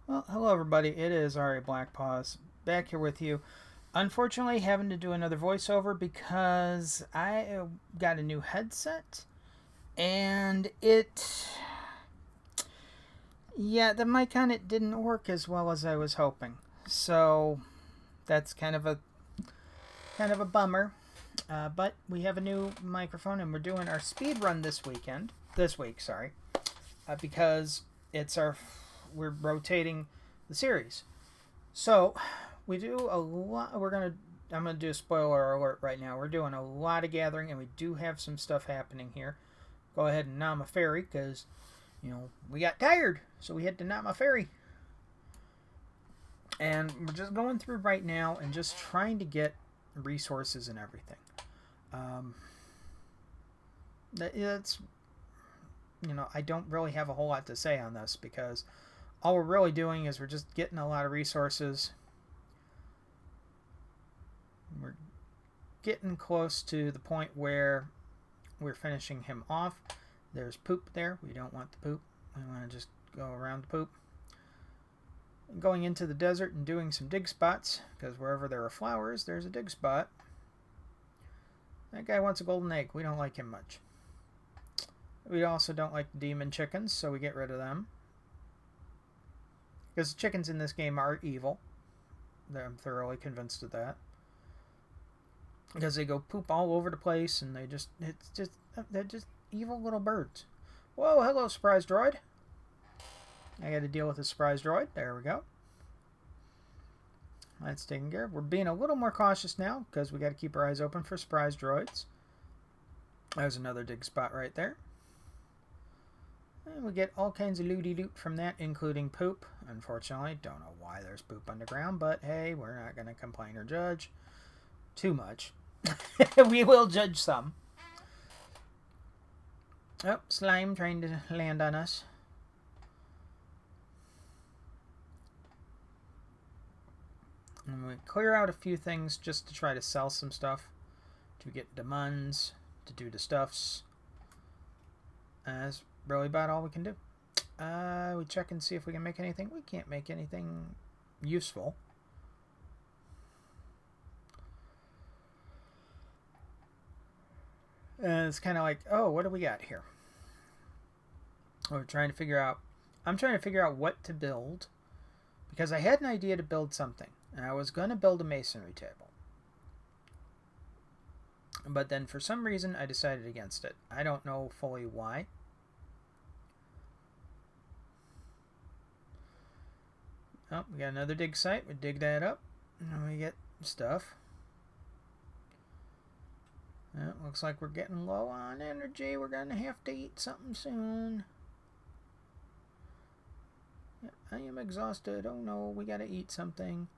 Well, hello everybody. It is Ari Blackpaws back here with you. Unfortunately, having to do another voiceover because I got a new headset and yeah, the mic on it didn't work as well as I was hoping. So that's kind of a bummer. But we have a new microphone and we're doing our speed run this weekend. This week, sorry, because it's our we're rotating the series. So we do a lot. I'm gonna do a spoiler alert right now. We're doing a lot of gathering, and we do have some stuff happening here. Go ahead and nom a ferry because we got tired, so we had to nom a ferry. And we're just going through right now and just trying to get resources and everything. Um, it's I don't really have a whole lot to say on this because all we're really doing is we're just getting a lot of resources. We're getting close to the point where we're finishing him off. There's poop there. We don't want the poop. We want to just go around the poop. Going into the desert and doing some dig spots, because wherever there are flowers, there's a dig spot. That guy wants a golden egg. We don't like him much. We also don't like the demon chickens, so we get rid of them. Because the chickens in this game are evil. I'm thoroughly convinced of that. Because they go poop all over the place, and they're just evil little birds. Whoa, hello, surprise droid. I got to deal with a surprise droid. There we go. That's taken care of. We're being a little more cautious now because we got to keep our eyes open for surprise droids. There's another dig spot right there. And we get all kinds of looty loot from that, including poop. Unfortunately, don't know why there's poop on the ground, but hey, we're not going to complain or judge too much. We will judge some. Oh, slime trying to land on us. And we clear out a few things just to try to sell some stuff. To get demands, to do the stuffs. That's really about all we can do. We check and see if we can make anything. We can't make anything useful. And it's kind of like, oh, what do we got here? We're trying to figure out. I'm trying to figure out what to build because I had an idea to build something, and I was going to build a masonry table. But then for some reason I decided against it. I don't know fully why. Oh, we got another dig site. We dig that up, and we get stuff. Looks like we're getting low on energy. We're going to have to eat something soon. I am exhausted. Oh no, we got to eat something.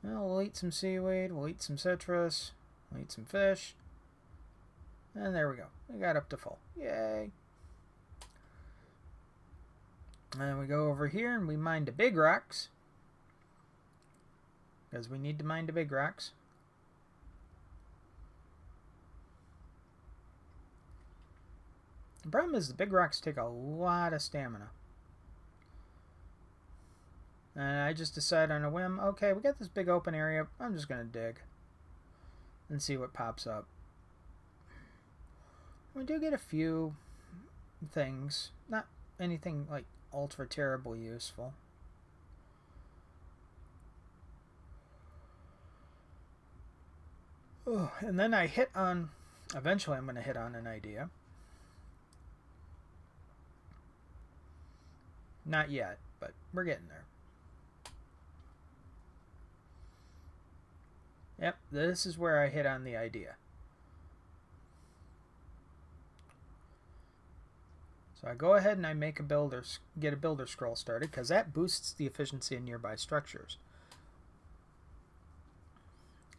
Well, we'll eat some seaweed. We'll eat some citrus. We'll eat some fish. And there we go. We got up to full. Yay. And we go over here and we mine the big rocks. Because we need to mine the big rocks. The problem is the big rocks take a lot of stamina. And I just decided on a whim, okay, we got this big open area. I'm just going to dig. And see what pops up. We do get a few things. Not anything like ultra terribly useful. Oh, and then I hit on, eventually I'm going to hit on an idea. Not yet, but we're getting there. Yep, this is where I hit on the idea. So I go ahead and I make get a builder scroll started because that boosts the efficiency of nearby structures.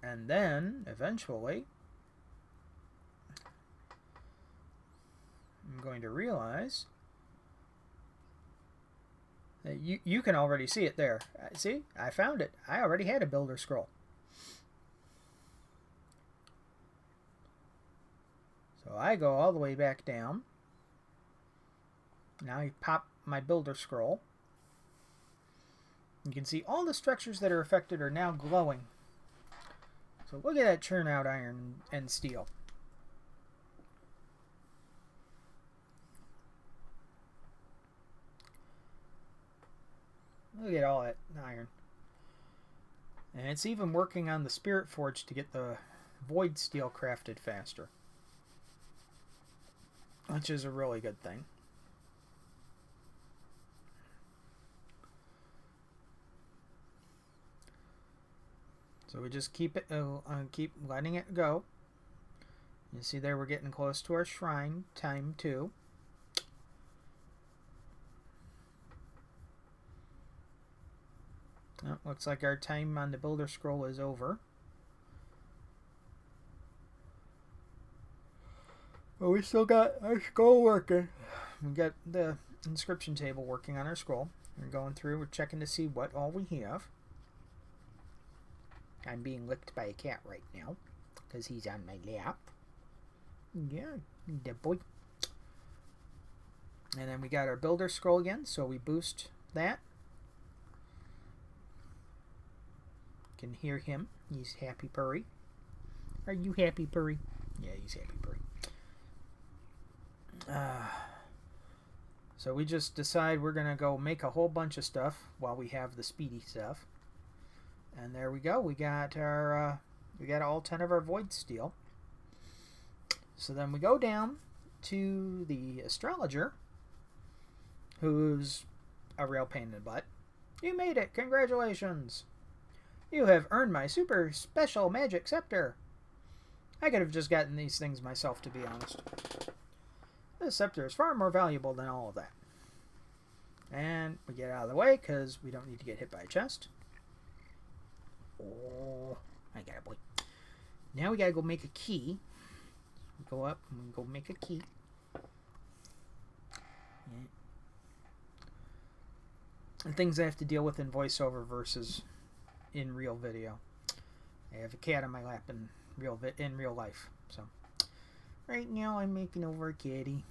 And then, eventually, I'm going to realize that you can already see it there. See, I found it. I already had a builder scroll. So I go all the way back down. Now I pop my builder scroll. You can see all the structures that are affected are now glowing. So look at that churn out iron and steel. Look at all that iron. And it's even working on the Spirit Forge to get the void steel crafted faster, which is a really good thing. So we just keep letting it go. You see there, we're getting close to our shrine time too. Oh, looks like our time on the Builder Scroll is over. But we still got our scroll working. We got the inscription table working on our scroll. We're going through, we're checking to see what all we have. I'm being licked by a cat right now because he's on my lap. Yeah, good boy. And then we got our Builder Scroll again, so we boost that. Can hear him. He's happy purry. Are you happy purry? Yeah, he's happy purry. So we just decide we're gonna go make a whole bunch of stuff while we have the speedy stuff. And there we go. We got our we got all 10 of our void steel. So then we go down to the astrologer, who's a real pain in the butt. You made it! Congratulations! You have earned my super special magic scepter. I could have just gotten these things myself, to be honest. This scepter is far more valuable than all of that. And we get out of the way because we don't need to get hit by a chest. Oh, I got it, boy. Now we gotta go make a key. Go up and go make a key. Yeah. And things I have to deal with in voiceover versus in real video. I have a cat on my lap in real life. So right now I'm making over a kitty.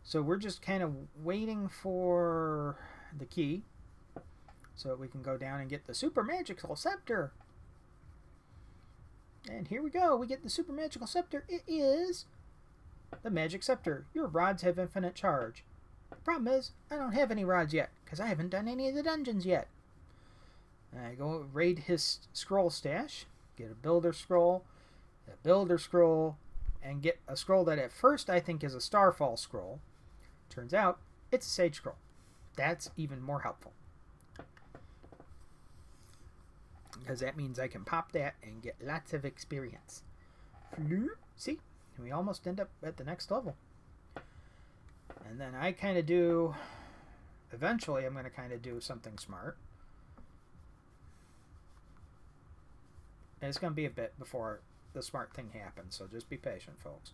So we're just kind of waiting for the key so that we can go down and get the super magical scepter. And here we go. We get the super magical scepter. It is the magic scepter. Your rods have infinite charge. The problem is I don't have any rods yet because I haven't done any of the dungeons yet. I go raid his scroll stash, get a builder scroll, and get a scroll that at first I think is a Starfall scroll. Turns out it's a Sage scroll. That's even more helpful, because that means I can pop that and get lots of experience. See? We almost end up at the next level. And then I kind of do... Eventually I'm going to kind of do something smart. And it's going to be a bit before the smart thing happens, so just be patient, folks.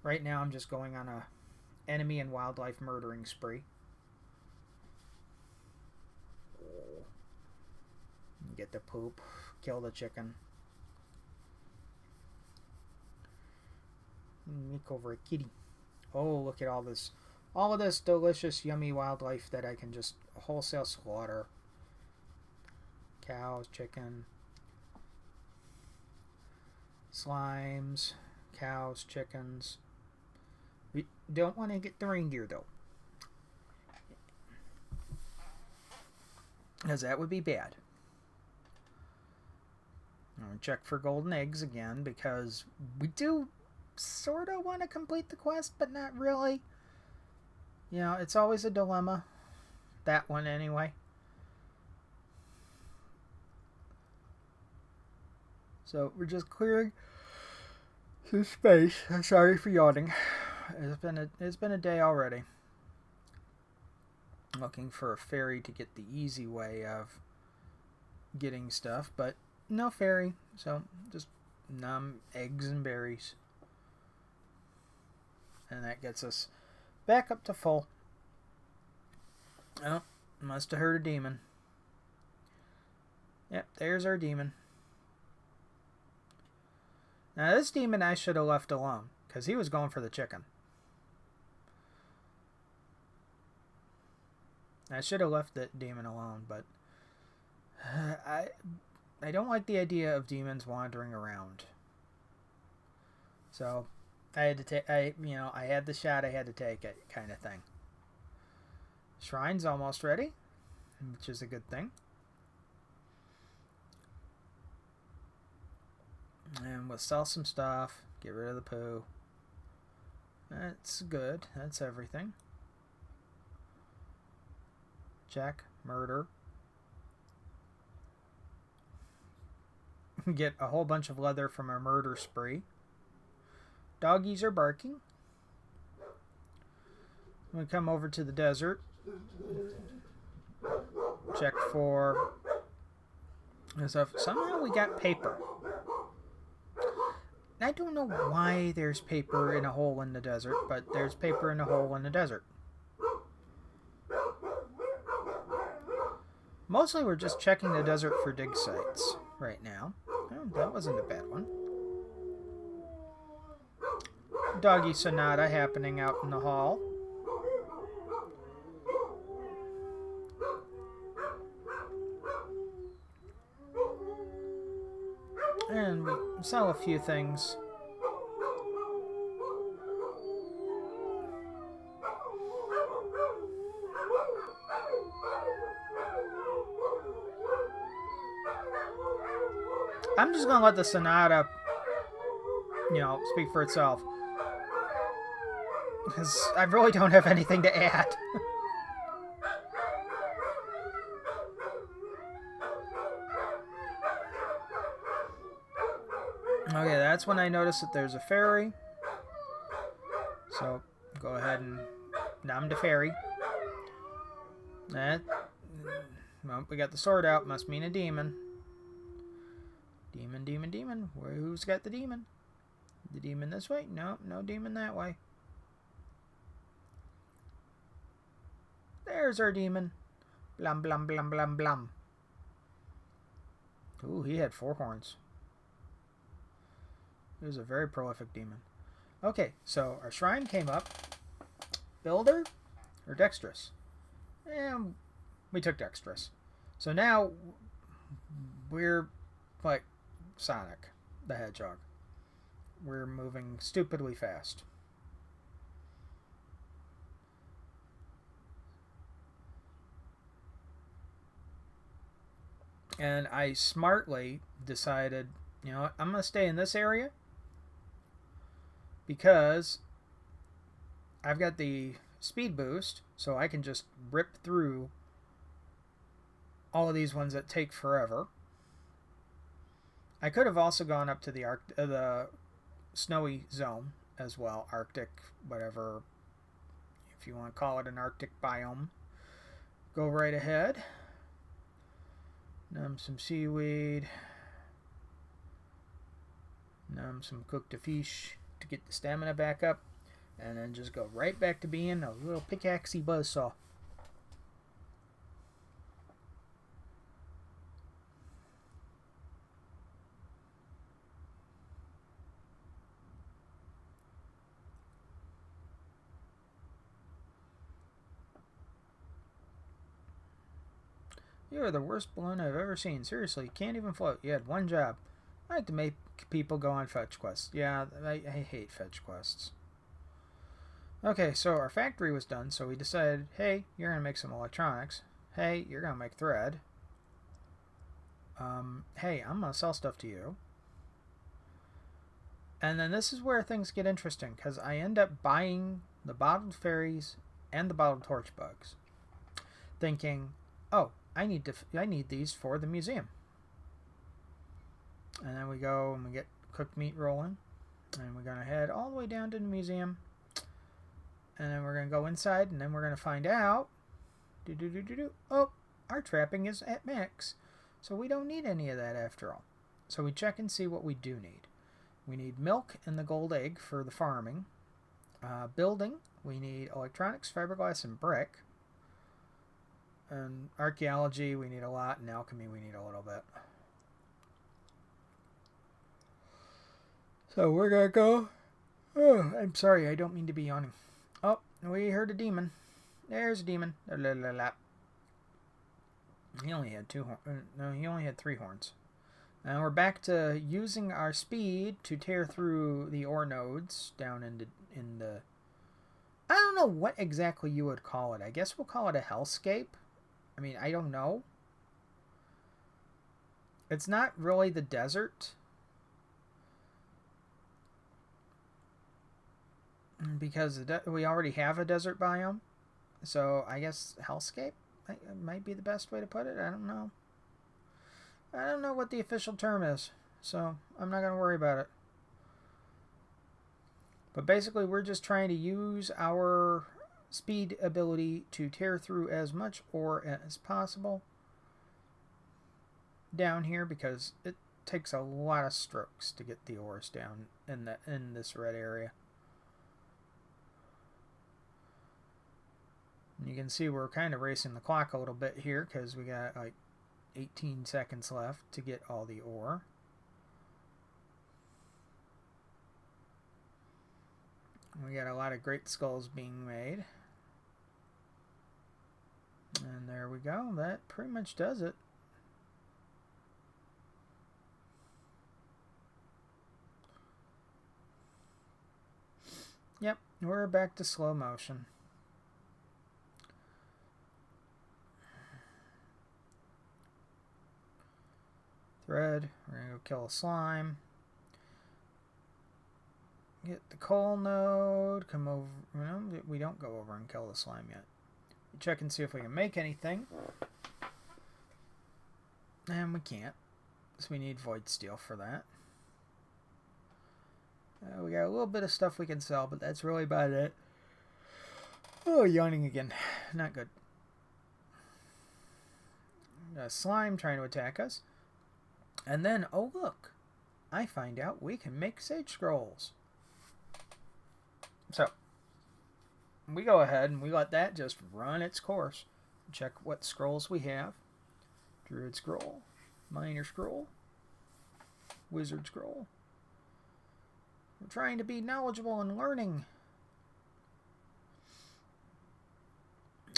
Right now I'm just going on a enemy and wildlife murdering spree. Get the poop, kill the chicken. Make over a kitty. Oh, look at all of this delicious, yummy wildlife that I can just wholesale slaughter. Cows, chicken, slimes, cows, chickens. We don't want to get the reindeer though, because that would be bad. I'm going to check for golden eggs again, because we do sort of want to complete the quest, but not really. You know, it's always a dilemma. That one anyway. So we're just clearing some space. I'm sorry for yawning. It's been a day already. Looking for a fairy to get the easy way of getting stuff, but no fairy, so just numb eggs and berries. And that gets us back up to full. Oh, must have heard a demon. Yep, there's our demon. Now this demon I should have left alone, because he was going for the chicken. I should have left that demon alone, but I don't like the idea of demons wandering around. So I had to take, I had the shot, I had to take it, kind of thing. Shrine's almost ready, which is a good thing. And we'll sell some stuff, get rid of the poo. That's good, that's everything. Check, murder. Get a whole bunch of leather from our murder spree. Doggies are barking. We come over to the desert. Check for stuff. Somehow we got paper. I don't know why there's paper in a hole in the desert, but there's paper in a hole in the desert. Mostly we're just checking the desert for dig sites right now. Oh, that wasn't a bad one. Doggy Sonata happening out in the hall. And we sell a few things. I'm just going to let the Sonata, speak for itself. Because I really don't have anything to add. Okay, that's when I notice that there's a fairy. So, go ahead and nom the fairy. Well, we got the sword out. Must mean a demon. Demon, demon, demon. Who's got the demon? The demon this way? No, no demon that way. There's our demon. Blum, blum, blum, blum, blum. Ooh, he had 4 horns. He was a very prolific demon. Okay, so our shrine came up. Builder or dexterous? And we took dexterous. So now we're like Sonic the Hedgehog. We're moving stupidly fast. And I smartly decided, I'm going to stay in this area because I've got the speed boost, so I can just rip through all of these ones that take forever. I could have also gone up to the snowy zone as well, Arctic, whatever, if you want to call it an Arctic biome. Go right ahead. Numb some seaweed. Numb some cooked fish to get the stamina back up. And then just go right back to being a little pickaxey buzzsaw. You are the worst balloon I've ever seen. Seriously, you can't even float. You had one job. I like to make people go on fetch quests. Yeah, I hate fetch quests. Okay, so our factory was done, so we decided, hey, you're going to make some electronics. Hey, you're going to make thread. Hey, I'm going to sell stuff to you. And then this is where things get interesting, because I end up buying the bottled fairies and the bottled torch bugs. Thinking, oh, I need these for the museum. And then we go and we get cooked meat rolling. And we're going to head all the way down to the museum. And then we're going to go inside, and then we're going to find out. Oh, our trapping is at max. So we don't need any of that after all. So we check and see what we do need. We need milk and the gold egg for the farming. Building, we need electronics, fiberglass, and brick. And archaeology, we need a lot. And alchemy, we need a little bit. So we're going to go. Oh, I'm sorry. I don't mean to be yawning. Oh, we heard a demon. There's a demon. La, la, la. He only had two horns. No, he only had three horns. And we're back to using our speed to tear through the ore nodes down in the... I don't know what exactly you would call it. I guess we'll call it a hellscape. I mean, I don't know. It's not really the desert. Because we already have a desert biome. So I guess hellscape might be the best way to put it. I don't know. I don't know what the official term is. So I'm not going to worry about it. But basically we're just trying to use our speed ability to tear through as much ore as possible down here, because it takes a lot of strokes to get the ores down in this red area. And you can see we're kind of racing the clock a little bit here because we got like 18 seconds left to get all the ore. We got a lot of great skulls being made. And there we go. That pretty much does it. Yep, we're back to slow motion. Thread. We're going to go kill a slime. Get the coal node. Come over. No, we don't go over and kill the slime yet. Check and see if we can make anything. And we can't. So we need void steel for that. We got a little bit of stuff we can sell, but that's really about it. Oh, yawning again. Not good. A slime trying to attack us. And then, oh look. I find out we can make sage scrolls. So, we go ahead and we let that just run its course. Check what scrolls we have. Druid scroll. Miner scroll. Wizard scroll. We're trying to be knowledgeable and learning.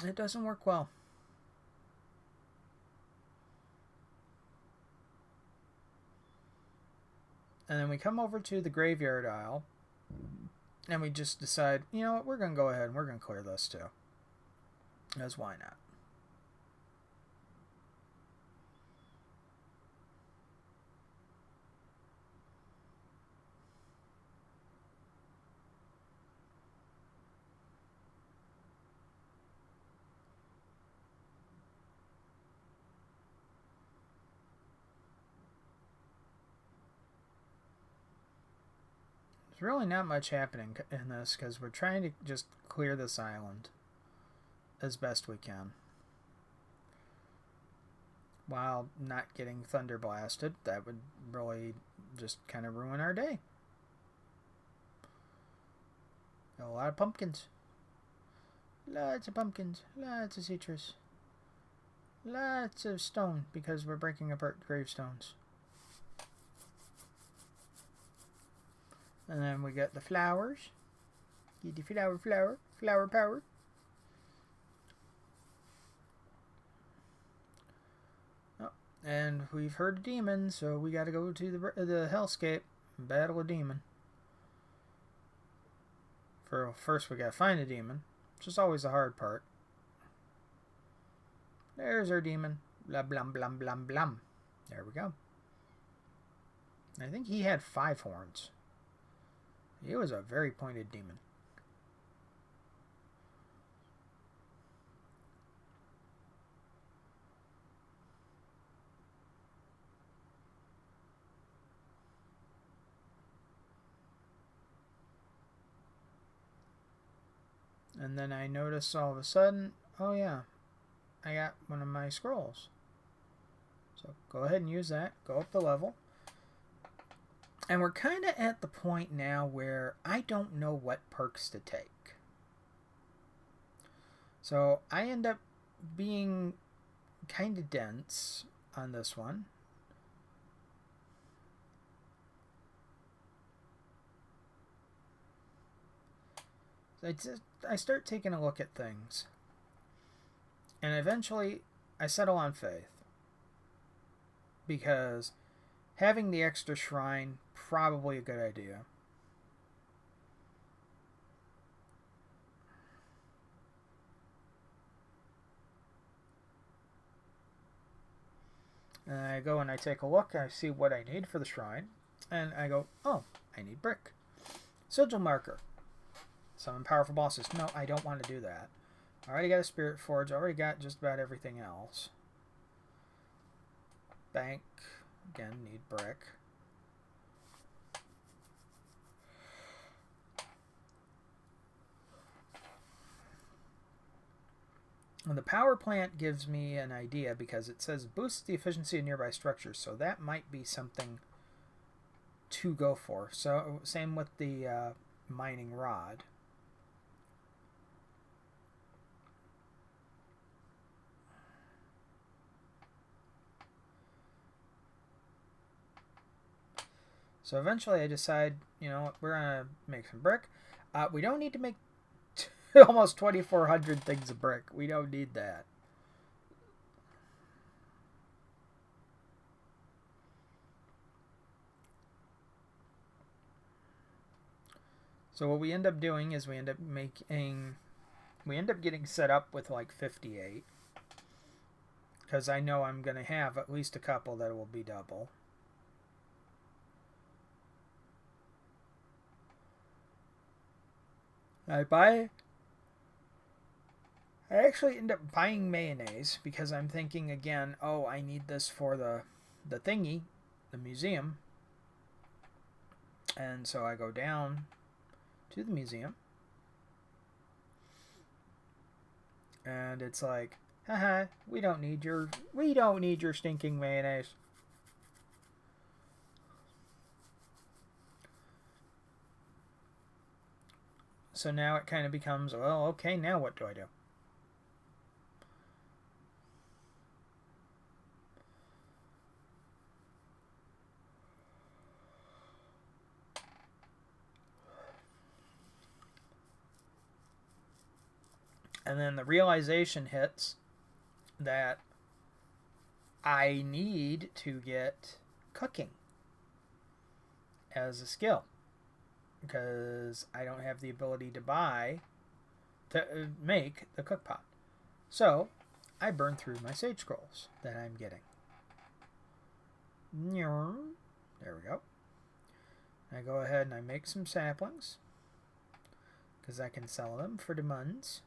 It doesn't work well. And then we come over to the graveyard aisle. And we just decide, you know what, we're going to go ahead and we're going to clear this too. Because why not? There's really not much happening in this because we're trying to just clear this island as best we can. While not getting thunder blasted, that would really just kind of ruin our day. A lot of pumpkins. Lots of pumpkins. Lots of citrus. Lots of stone because we're breaking apart gravestones. And then we got the flowers. Get the flower power. Oh, and we've heard a demon, so we got to go to the hellscape and battle a demon. First, we got to find a demon, which is always the hard part. There's our demon. Blam blam blam blam blam. There we go. I think he had 5 horns. He was a very pointed demon. And then I noticed all of a sudden, oh yeah, I got one of my scrolls. So go ahead and use that. Go up the level. And we're kind of at the point now where I don't know what perks to take. So I end up being kind of dense on this one. I start taking a look at things. And eventually I settle on faith. Because having the extra shrine, probably a good idea. And I go and I take a look, I see what I need for the shrine, and I go, oh, I need brick. Sigil marker. Summon powerful bosses. No, I don't want to do that. I already got a spirit forge, I already got just about everything else. Bank. Again, need brick. And the power plant gives me an idea because it says boosts the efficiency of nearby structures, so that might be something to go for. So same with the mining rod. So eventually I decide, you know what, we're going to make some brick. We don't need to make almost 2,400 things of brick. We don't need that. So what we end up doing is we end up getting set up with like 58. Because I know I'm going to have at least a couple that will be double. I actually end up buying mayonnaise because I'm thinking again, oh, I need this for the thingy, the museum. And so I go down to the museum. And it's like, haha, we don't need your stinking mayonnaise. So now it kind of becomes, well, okay, now what do I do? And then the realization hits that I need to get cooking as a skill. Because I don't have the ability to make the cook pot. So, I burn through my sage scrolls that I'm getting. There we go. I go ahead and I make some saplings. Because I can sell them for the muns.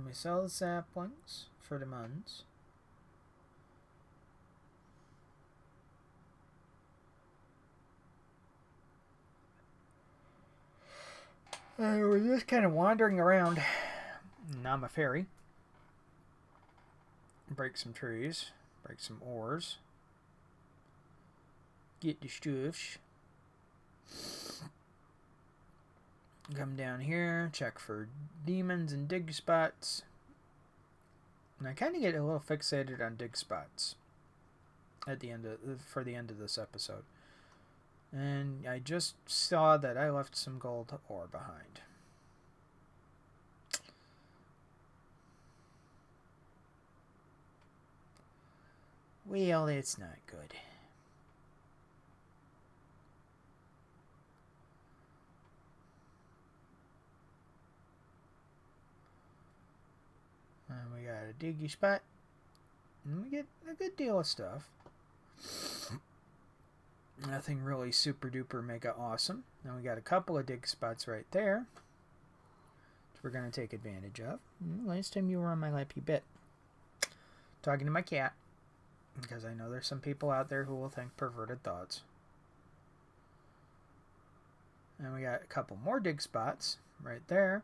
We sell the saplings for the muns. We're just kind of wandering around. Now I'm a fairy. Break some trees. Break some ores. Get the stuffs. Come down here, check for demons and dig spots. And I kind of get a little fixated on dig spots at the end for the end of this episode. And I just saw that I left some gold ore behind. Well, it's not good. And we got a diggy spot. And we get a good deal of stuff. Nothing really super duper mega awesome. Now we got a couple of dig spots right there, which we're going to take advantage of. Last time you were on my lap, you bit. Talking to my cat. Because I know there's some people out there who will think perverted thoughts. And we got a couple more dig spots right there.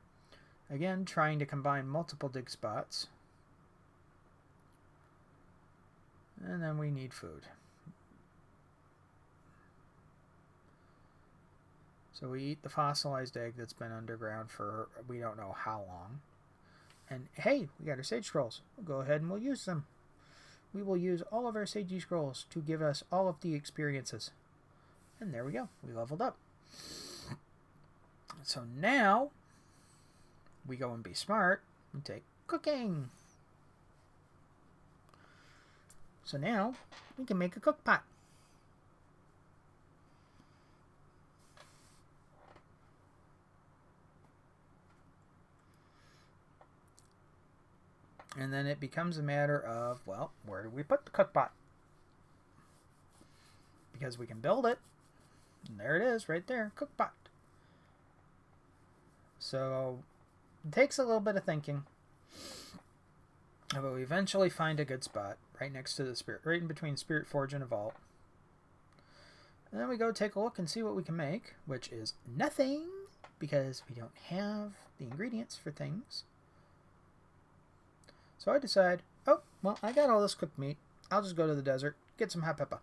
Again, trying to combine multiple dig spots. And then we need food. So we eat the fossilized egg that's been underground for we don't know how long. And hey, we got our sage scrolls. We'll go ahead and we'll use them. we will use all of our Seiji scrolls to give us all of the experiences. And there we go. We leveled up. So now we go and be smart and take cooking. So now we can make a cook pot. And then it becomes a matter of, well, where do we put the cook pot? Because we can build it. And there it is, right there, cook pot. So it takes a little bit of thinking. But we eventually find a good spot right next to the spirit, right in between Spirit Forge and a vault. And then we go take a look and see what we can make, which is nothing because we don't have the ingredients for things. So I decide, oh, well, I got all this cooked meat. I'll just go to the desert, get some hot pepper.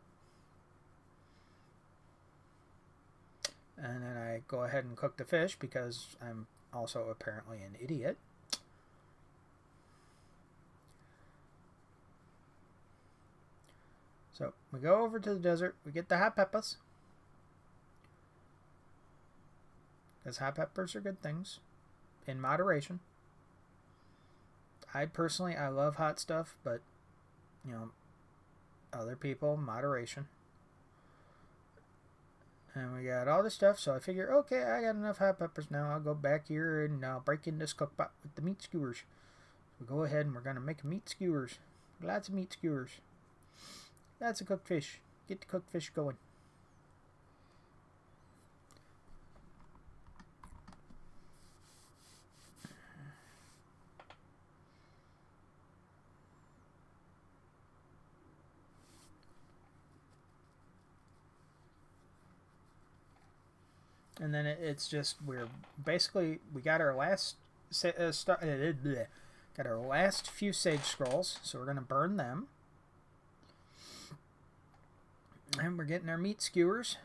And then I go ahead and cook the fish because I'm also apparently an idiot. So we go over to the desert, we get the hot peppers. Because hot peppers are good things. In moderation. I love hot stuff, but, you know, other people, moderation. And we got all this stuff, so I figure, okay, I got enough hot peppers now. I'll go back here and break in this cook pot with the meat skewers. So go ahead and we're going to make meat skewers. Lots of meat skewers. Lots of cooked fish. Get the cooked fish going. And then it's just, we got our last got our last few sage scrolls, so we're going to burn them. And we're getting our meat skewers.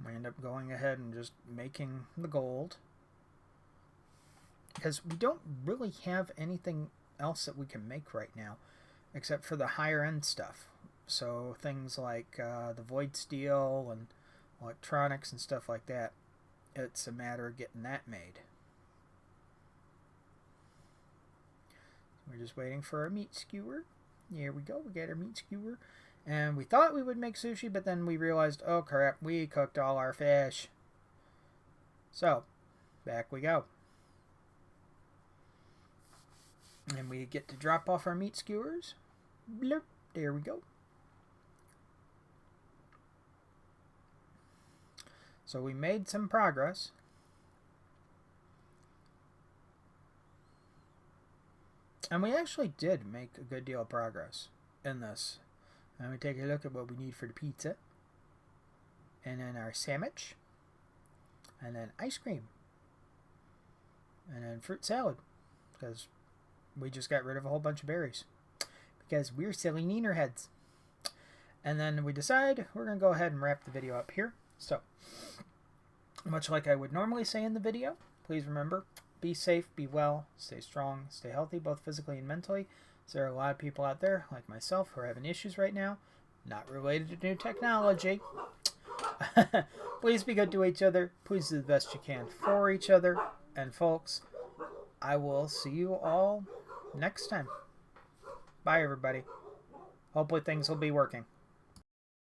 We end up going ahead and just making the gold. Because we don't really have anything else that we can make right now, except for the higher end stuff. So things like the void steel and electronics and stuff like that. It's a matter of getting that made. We're just waiting for our meat skewer. Here we go. We got our meat skewer. And we thought we would make sushi, but then we realized, oh crap, we cooked all our fish. So, back we go. And we get to drop off our meat skewers. Blurp. There we go. So we made some progress. And we actually did make a good deal of progress in this. And we take a look at what we need for the pizza. And then our sandwich. And then ice cream. And then fruit salad. Because we just got rid of a whole bunch of berries. Because we're silly neener heads. And then we decide we're going to go ahead and wrap the video up here. So, much like I would normally say in the video, please remember, be safe, be well, stay strong, stay healthy, both physically and mentally. So there are a lot of people out there, like myself, who are having issues right now, not related to new technology. Please be good to each other. Please do the best you can for each other. And folks, I will see you all next time. Bye, everybody. Hopefully things will be working.